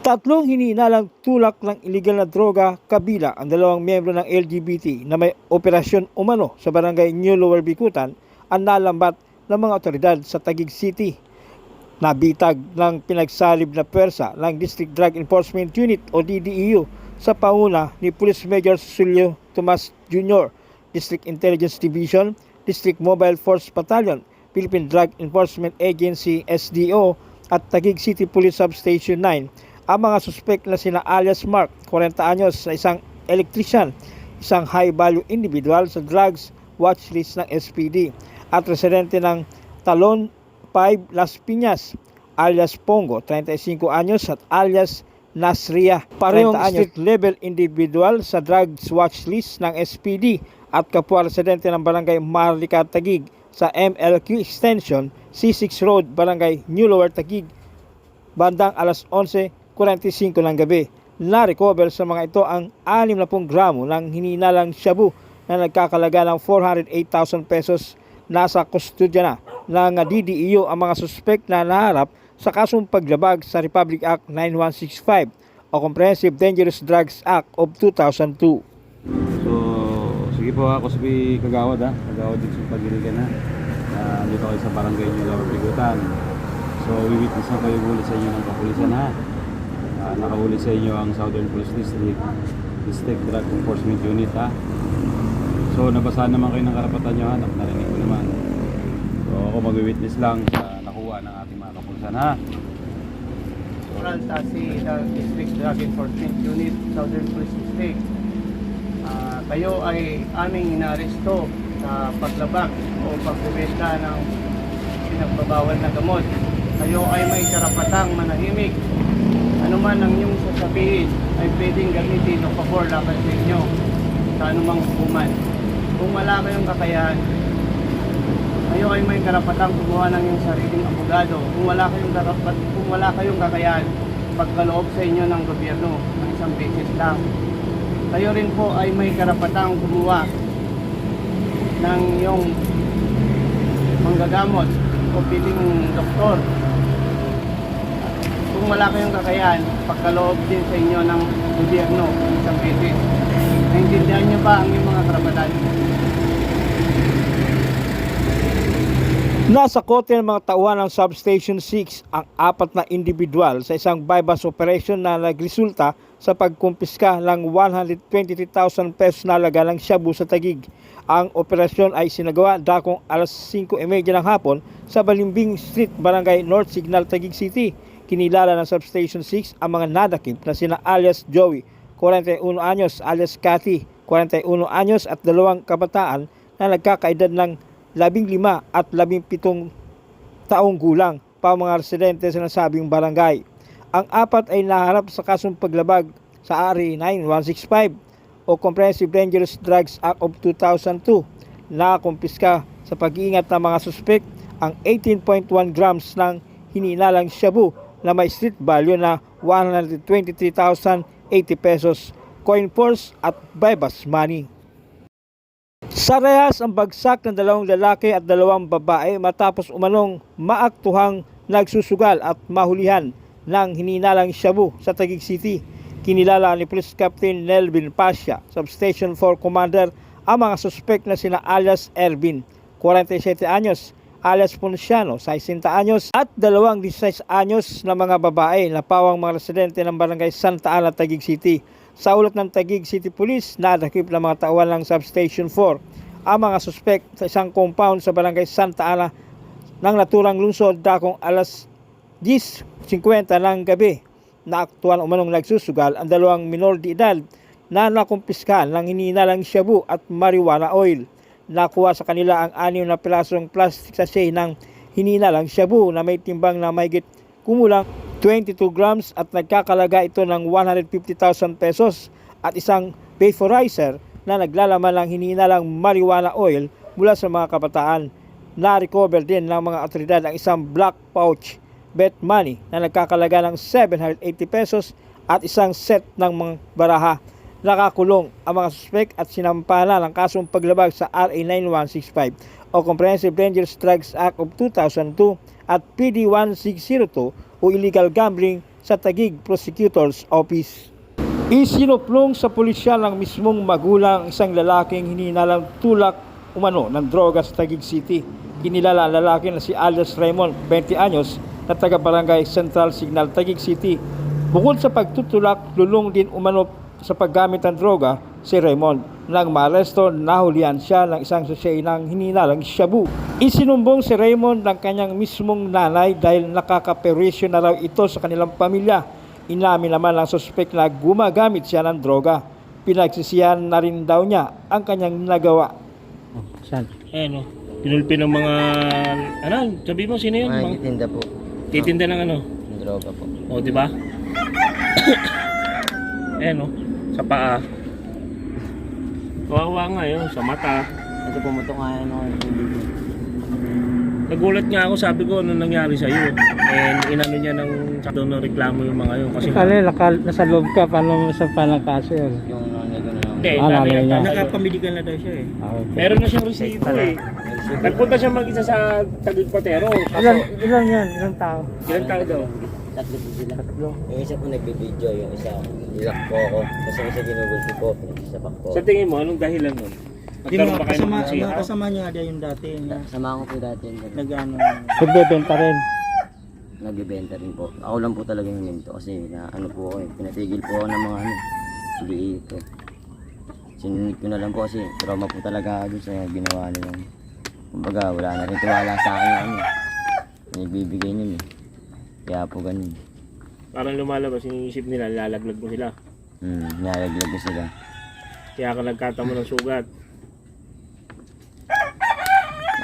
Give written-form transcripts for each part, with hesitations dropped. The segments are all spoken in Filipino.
Tatlong hinihinalang tulak ng iligal na droga kabila ang dalawang miyembro ng LGBT na may operasyon umano sa barangay New Lower Bikutan ang nalambat ng mga otoridad sa Taguig City. Nabitag ng pinagsalib na pwersa ng District Drug Enforcement Unit o DDEU sa panguna ni Police Major Cecilio Tomas Jr., District Intelligence Division, District Mobile Force Battalion, Philippine Drug Enforcement Agency SDO at Taguig City Police Substation 9 ang mga suspek na sina alias Mark, 40 anyos, na isang electrician, isang high-value individual sa drugs watchlist ng SPD at residente ng Talon 5 Las Piñas, alias Pongo, 35 anyos at alias Nasria, parehong street-level individual sa drugs watchlist ng SPD at kapwa residente ng barangay Marlica, Taguig sa MLQ Extension, C6 Road, barangay New Lower Taguig, bandang alas 11:45 ng gabi. Na-recover sa mga ito ang 60 gramo ng hinihinalang shabu na nagkakalaga ng 408,000 pesos. Nasa kustodya na ng DDEU ang mga suspek na naharap sa kasong paglabag sa Republic Act 9165 o Comprehensive Dangerous Drugs Act of 2002. So, sige po, ako si Kagawad Kagawad din sa Pagirigan dito kayo sa barangay New Lower Bikutan. So, wiwitness na kayo huli sa inyo ng kapulisan nakahuli sa inyo ang Southern Police District Drug Enforcement Unit So nabasahan naman kayo ng karapatan nyo narinig ko naman. So ako mag-witness lang sa nakuha ng ating mga kapulisan Si District Drug Enforcement Unit, Southern Police District. Kayo ay aming inaresto sa paglabag o pagbebenta ng pinagbabawal na gamot. Kayo ay may karapatang manahimik. Ano man ang inyong sasabihin ay pwedeng gamitin o pabor laban sa inyo sa anumang hukuman. Kung wala kayong kakayahan, kayo ay may karapatang kumuha ng iyong sariling abogado. Kung wala kayong kakayahan, pagkaloob sa inyo ng gobyerno ng isang beses lang. Kayo rin po ay may karapatang kumuha ng iyong manggagamot o piling doktor. Kung wala kayong kakayahan, pagkaloob din sa inyo ng gobyerno ng isang beses. Naintindihan niyo ba ang iyong mga karapatan? Nasa kote ng mga tauhan ng Substation 6 ang 4 na individual sa isang bypass operation na nagresulta sa pagkumpiska ng 123,000 pesos na halaga ng shabu sa Taguig. Ang operasyon ay sinagawa dakong alas 5:30 ng hapon sa Balimbing Street, Barangay North Signal, Taguig City. Kinilala ng Substation 6 ang mga nadakip na sina alias Joey, 41 anyos, alias Cathy, 41 anyos at dalawang kabataan na nagkakaedad ng 15 at 17 taong gulang pa mga residente sa nasabing barangay. Ang 4 ay naharap sa kasong paglabag sa RA 9165 o Comprehensive Dangerous Drugs Act of 2002. Nakumpiska sa pag-iingat ng mga suspek ang 18.1 grams ng hinihinalang shabu na may street value na 123,080 pesos, coin force at bypass money. Sa rehas ang bagsak ng 2 lalaki at 2 babae matapos umanong maaktuhang nagsusugal at mahulihan ng hinihinalang shabu sa Taguig City. Kinilala ni Police Captain Nelvin Pasha, Substation 4 Commander, ang mga suspek na sina alias Ervin, 47 anyos, alias Ponciano, 60 anyos at 16 anyos na mga babae na pawang mga residente ng barangay Santa Ana, Taguig City. Sa ulat ng Taguig City Police, nadakip ng mga tauhan ng Substation 4 ang mga suspek sa isang compound sa barangay Santa Ana ng naturang lungsod dakong alas 10:50 ng gabi. Naaktuhan umanong nagsusugal ang 2 minor de edad na nakumpiskahan ng hinihinalang shabu at marijuana oil. Nakuha sa kanila ang 6 na pirasong plastic sachet ng hinihinalang shabu na may timbang na mahigit kumulang 22 grams at nagkakalaga ito ng 150,000 pesos at isang vaporizer na naglalaman ng hinihinalang marijuana oil mula sa mga kabataan. Na-recover din ng mga otoridad ang isang black pouch bet money na nagkakalaga ng 780 pesos at isang set ng mga baraha. Nakakulong ang mga suspek at sinampahan ng kasong paglabag sa RA 9165 o Comprehensive Dangerous Drugs Act of 2002 at PD 1602 o Illegal Gambling sa Taguig Prosecutor's Office. Isinuplong sa pulisya ng mismong magulang ang isang lalaking hininalang tulak umano ng droga sa Taguig City. Kinilala ang lalaki na si alias Raymond, 20 anyos, na taga-barangay Central Signal, Taguig City. Bukod sa pagtutulak, lulong din umano sa paggamit ng droga si Raymond. Nang maaresto, nahulihan siya ng isang sachet ng hininalang shabu. Isinumbong si Raymond ng kanyang mismong nanay dahil nakakaperwisyo na raw ito sa kanilang pamilya. Inamin naman ng suspek na gumagamit siya ng droga. Pinagsisihan na rin daw niya ang kanyang nagawa. Saan? Ano? Pinulpi ng mga... Ano? Sabi mo, sino yun? Mga titinda po. Titinda ng ano? Ng droga po. O, di ba? Ano? Sa paa. Kawawa nga yun, sa mata. Kasi pumutok nga yan ako ng tubig. Nagulat nga ako, sabi ko, ano nangyari sa'yo? And inano niya ng sakto ng reklamo yung mga yun. Kasi Nasa loob ka, paano sa palang kaso yun? Yung nanay ko na lang. hindi, nanay niya. nakapamiligan na daw siya eh. Okay. Meron na siyang resibo eh. Nagpunta siya mag-isa sa Taguig Patero. Ilan yan? Ilang tao? Ilang tao daw? Tatlo po sila. Yung isa po nagbibideo, yung isa nilak po ako. Kasi yung isa ginugulpi po, pinagsasapak po. Sa tingin mo, anong dahilan nun? Magkaroon ba kayo ng konsihal? Kasama niya ada yung dati na Sama ko po dati yung nag-ano. Nagbebenta rin. nagbibenta rin po. Ako lang po talaga yung huminto kasi na ano po ako eh. Pinatigil po ako ng mga ano, sige ito. Sinunod ko na lang po kasi trauma po talaga ako dun sa ginawa nila. Kumbaga wala na rin tiwala sa akin na ano. Nagbibigay nun eh. Kaya po ganun. Parang lumalabas, iniisip nila, lalaglag mo sila. Nalaglag ko sila. Kaya ka nagkatamo ng sugat.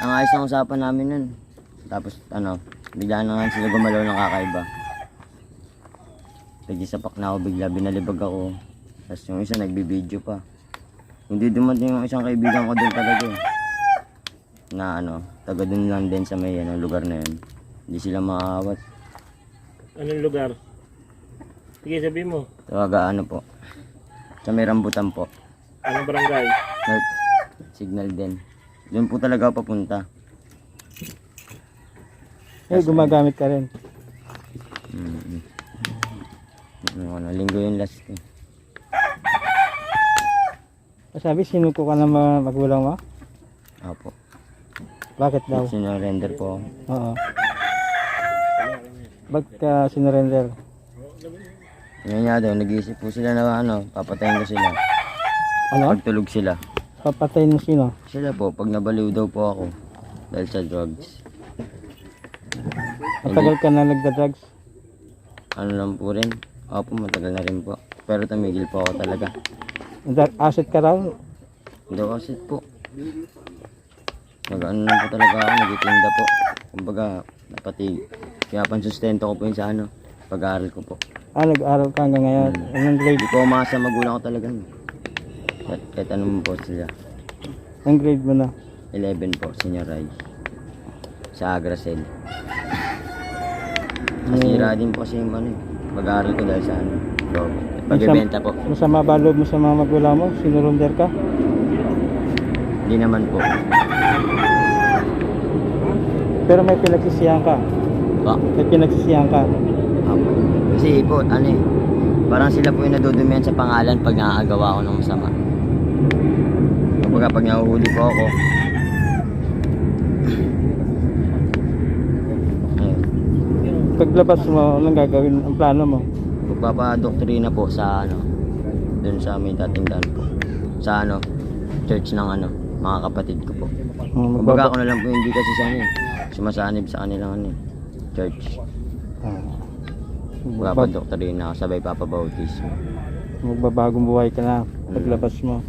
Ang ayos ng usapan namin nun. Tapos ano, bigla na nga sila gumalaw ng kakaiba. Nagsapak na ako bigla, binalibag ako. Tapos yung isa nagbibideo pa. Hindi dumating yung isang kaibigan ko doon talaga eh. Na ano, taga doon lang din sa may ano, lugar na yun. Hindi sila maawat. Anong lugar? Sige, sabi mo. Tawaga ano po. Sa may rambutan po. Anong barangay? North Signal din. Doon po talaga ako papunta. Gumagamit ka rin. Ano, linggo yung last eh. Sabi, sinuko ka ng mga magulang mo? Apo. Bakit daw? Sinurrender po ako. Oo. Ba't ka sinurrender? Yun nga daw, nag-iisip po sila na ano, papatayin ko sila. Ano? Pagtulog sila. Papatayin mo sino? Sila po, pag nabaliw daw po ako dahil sa drugs. Matagal ka na nagda-drugs? Ano lang po rin. Ako po, matagal na rin po. Pero tumigil po ako talaga. Asset ka raw? Hindi ako kasi po. Nag-ano lang po talaga ako, nagtitinda po. Kumbaga, napatig. Kaya pansustento ko po yun sa ano, pag-aaral ko po. Nag-aaral ka hanggang ngayon. Anong grade? Hindi ko umasa magulang ko talaga. Kahit anong po sila. Anong grade mo na? 11 po, senior high. Sa Agracel. Nasira din po kasi yung ano, pag-aaral ko dahil sa ano, droga. Pagbibenta po. Masama ba loob mo sa mga magulang mo? Sinurrender ka? Hindi naman po. Pero may pinagsisihan ka? Ba? May pinagsisihan ka? Apo. Kasi po, ano eh, parang sila po yung nadudumihan sa pangalan pag nakakagawa ko ng masama. Kumbaga pag nahuhuli po ako, ayun, Paglabas mo, anong gagawin? Ang plano mo? magpapadoktrina po sa ano, dun sa may dating daan po. Sa ano, church ng ano, mga kapatid ko po. Kumbaga ako na lang po hindi kasi sa ano eh, sumasanib sa kanilang ano eh, church. Magpapadoktrina ako, sabay papabautismo. Magbabagong buhay ka na paglabas mo.